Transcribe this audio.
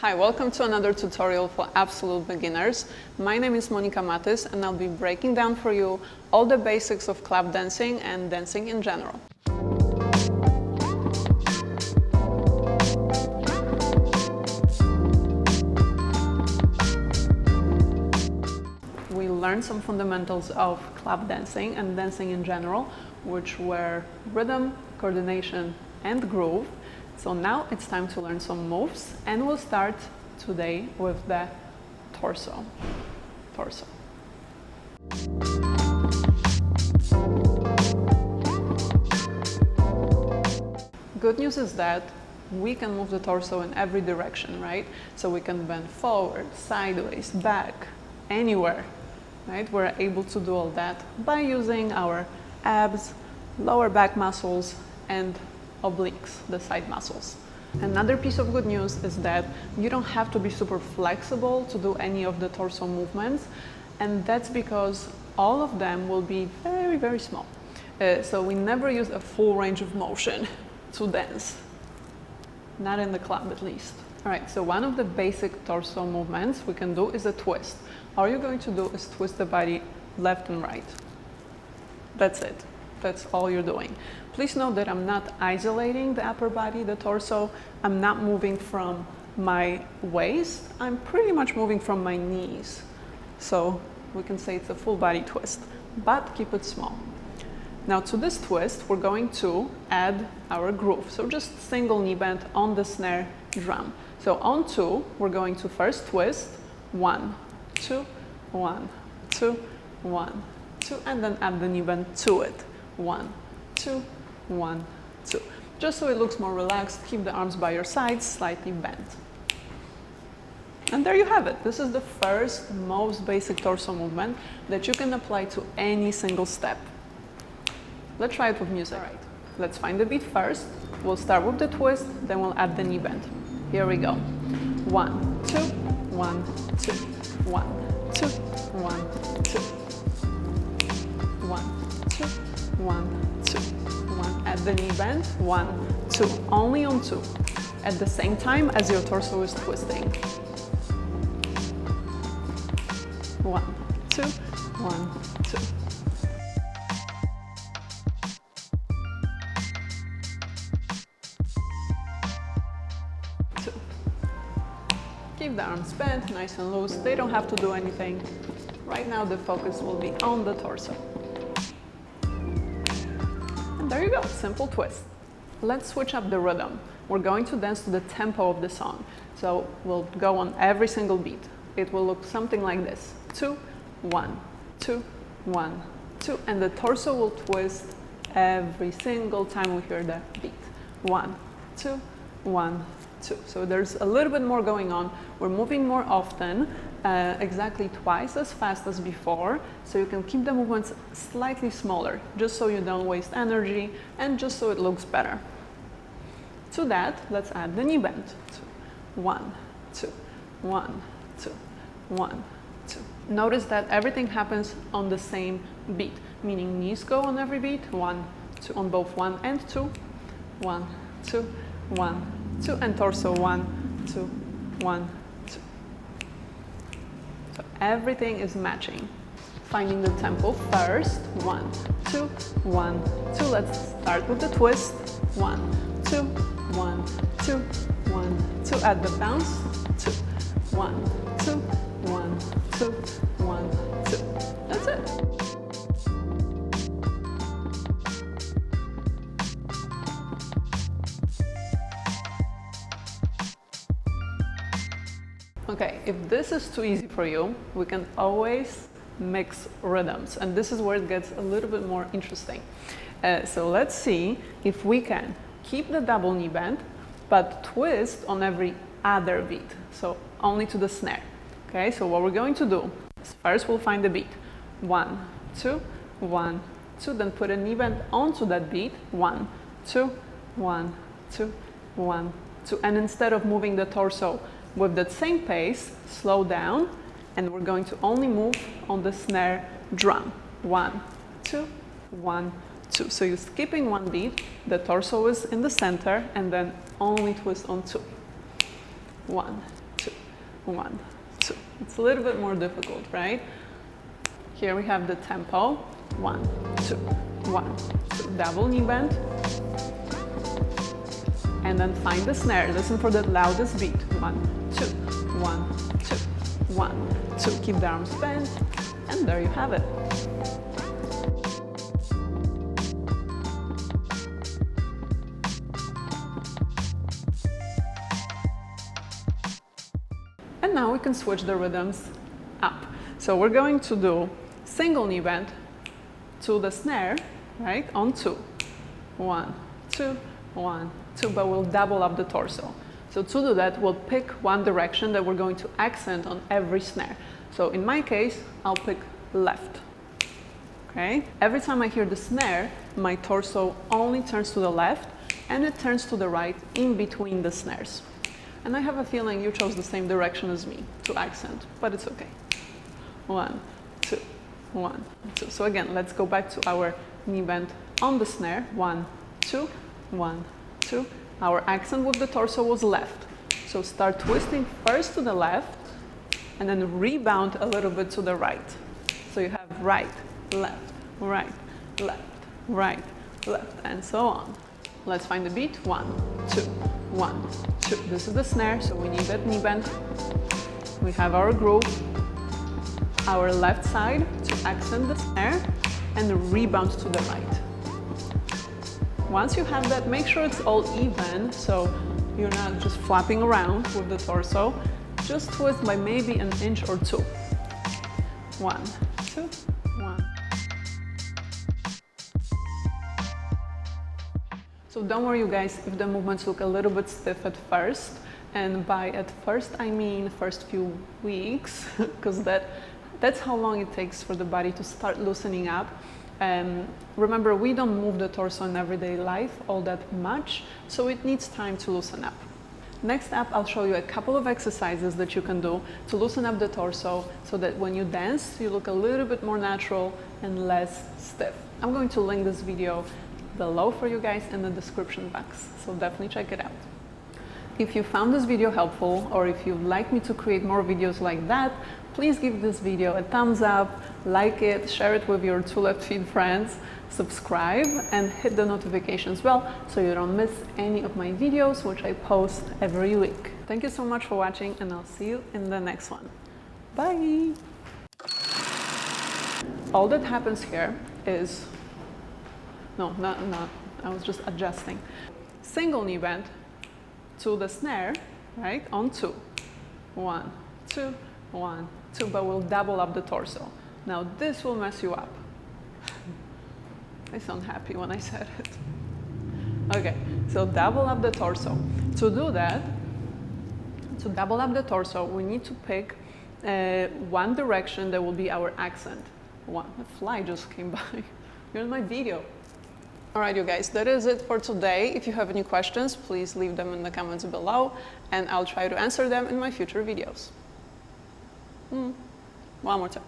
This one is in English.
Hi, welcome to another tutorial for absolute beginners. My name is Monika Matys and I'll be breaking down for you all the basics of club dancing and dancing in general. We learned some fundamentals of club dancing and dancing in general, which were rhythm, coordination, and groove. So now it's time to learn some moves, and we'll start today with the torso. Good news is that we can move the torso in every direction, right? So we can bend forward, sideways, back, anywhere, right? We're able to do all that by using our abs, lower back muscles, and obliques, the side muscles. Another piece of good news is that you don't have to be super flexible to do any of the torso movements, and that's because all of them will be very, very small. So we never use a full range of motion to dance, not in the club at least. All right, so one of the basic torso movements we can do is a twist. All you're going to do is twist the body left and right. That's it. That's all you're doing. Please note that I'm not isolating the upper body, the torso. I'm not moving from my waist. I'm pretty much moving from my knees. So we can say it's a full body twist, but keep it small. Now to this twist, we're going to add our groove. So just single knee bend on the snare drum. So on 2, we're going to first twist 1, 2, 1, 2, 1, 2, and then add the knee bend to it. 1, 2, 1, 2. Just so it looks more relaxed, keep the arms by your sides, slightly bent. And there you have it. This is the first, most basic torso movement that you can apply to any single step. Let's try it with music. All right. Let's find the beat first. We'll start with the twist, then we'll add the knee bend. Here we go. 1, 2, 1, 2, 1, 2, 1, 2. 1, 2, 1, 2, 1. At the knee bend, 1, 2. Only on 2. At the same time as your torso is twisting. 1, 2, 1, 2. Keep the arms bent, nice and loose. They don't have to do anything. Right now the focus will be on the torso. And there you go, simple twist. Let's switch up the rhythm. We're going to dance to the tempo of the song. So we'll go on every single beat. It will look something like this. 2, 1, 2, 1, 2. And the torso will twist every single time we hear the beat. 1, 2, 1, 2. So there's a little bit more going on. We're moving more often, exactly twice as fast as before. So you can keep the movements slightly smaller, just so you don't waste energy and just so it looks better. To that, let's add the knee bend. 1, 2, 1, 2, 1, 2. Notice that everything happens on the same beat, meaning knees go on every beat. 1, 2 on both 1 and 2. 1, 2, 1, 2, and torso 1, 2, 1, 2. So everything is matching. Finding the tempo first. 1, 2, 1, 2. Let's start with the twist. 1, 2, 1, 2, 1, 2. Add the bounce. 2, 1, 2, 1, 2, 1, 2. That's it. Okay, if this is too easy for you, we can always mix rhythms, and this is where it gets a little bit more interesting. So let's see if we can keep the double knee bend, but twist on every other beat, so only to the snare. Okay, so what we're going to do is first we'll find the beat. 1, 2, 1, 2, then put a knee bend onto that beat. 1, 2, 1, 2, 1, 2, and instead of moving the torso with that same pace, slow down, and we're going to only move on the snare drum. 1, 2, 1, 2. So you're skipping one beat, the torso is in the center, and then only twist on 2. 1, 1, 2. It's a little bit more difficult, right? Here we have the tempo. 1, 2, 1, 2. Double knee bend. And then find the snare. Listen for the loudest beat. 1, 2, 1, 2, 1, 2. Keep the arms bent. And there you have it. And now we can switch the rhythms up. So we're going to do single knee bend to the snare, right, on 2. 1, 2, 1, 2, but we'll double up the torso. So to do that, we'll pick one direction that we're going to accent on every snare. So in my case, I'll pick left. Okay? Every time I hear the snare, my torso only turns to the left and it turns to the right in between the snares. And I have a feeling you chose the same direction as me to accent, but it's okay. 1, 2, 1, 2. So again, let's go back to our knee bend on the snare. 1, 2, 1, 2. Our accent with the torso was left. So start twisting first to the left and then rebound a little bit to the right. So you have right, left, right, left, right, left, and so on. Let's find the beat. 1, 2, 1, 2. This is the snare, so we need that knee bend. We have our groove, our left side to accent the snare, and rebound to the right. Once you have that, make sure it's all even, so you're not just flapping around with the torso. Just twist by maybe an inch or 2. 1, 2, 1. So don't worry, you guys, if the movements look a little bit stiff at first. And by at first, I mean first few weeks, because that's how long it takes for the body to start loosening up. Remember, we don't move the torso in everyday life all that much, so it needs time to loosen up. Next up, I'll show you a couple of exercises that you can do to loosen up the torso so that when you dance, you look a little bit more natural and less stiff. I'm going to link this video below for you guys in the description box, so definitely check it out. If you found this video helpful, or if you'd like me to create more videos like that, please give this video a thumbs up, like it, share it with your 2 Left Feet friends, subscribe and hit the notifications bell so you don't miss any of my videos which I post every week. Thank you so much for watching and I'll see you in the next one. Bye! All that happens here is, no, I was just adjusting. Single knee bend to the snare, right, on 2. 1, 2, 1, 2, but we'll double up the torso. Now this will mess you up. I sound happy when I said it. Okay, so double up the torso. To do that, to double up the torso, we need to pick one direction that will be our accent. A fly just came by. You're in my video. All right, you guys, that is it for today. If you have any questions, please leave them in the comments below, and I'll try to answer them in my future videos. One more time.